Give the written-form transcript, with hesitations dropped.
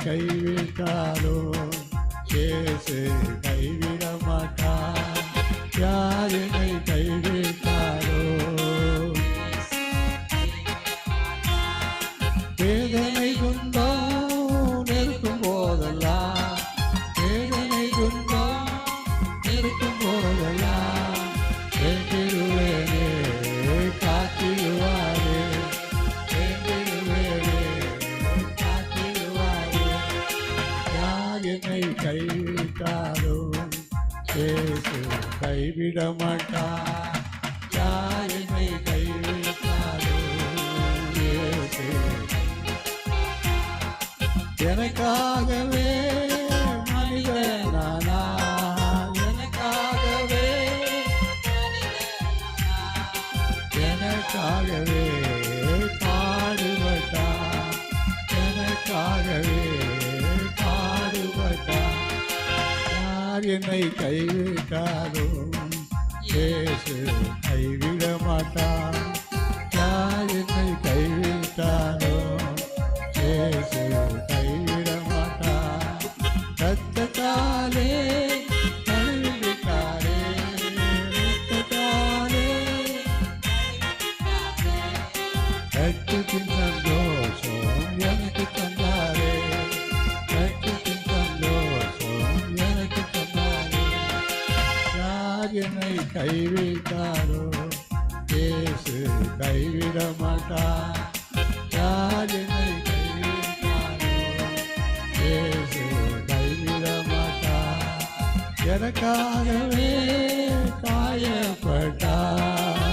கைவிட்டாலும் இயேசு கைவிட மாட்டார். யார் என்னை கைவிட்டாரோ, வேதனை துன்பம் நெருக்கும் போதெல்லாம், வேதனை துன்பம் நெருக்கும் போதெல்லாம் வேண்டிடுவேனே காத்திடுவாரே, வேண்டிடுவேனே காத்திடுவாரே. யார் என்னை கைவிட்டாரோ இயேசு கைவிட மாட்டார். யார் என்னை கைவிட்டாரோ இயேசு எனக்காகவே மனிதனானா, எனக்காகவே எனக்காகவே பாடுபட்டார், எனக்காகவே பாடுபட்டார். யார் என்னை கைவிட்டாரோ இயேசு கைவிட மாட்டார். யார் என்னை கைவிட்டாரோ இயேசு கைவிட மாட்டார். ரத்தத்தாலே கழுவிட்டாரே, ரத்தத்தாலே ரத்தத்தின் சந்தோஷம் எனக்கு தந்தாரே, ரத்தத்தின் சந்தோஷம் எனக்கு தந்தாரே. யார் என்னை கைவிட்டாரோ இயேசு கைவிட மாட்டார். யார் என்னை கைவிட்டாரோ இயேசு கைவிட மாட்டார். எனக்காகவே காயப்பட்டார்,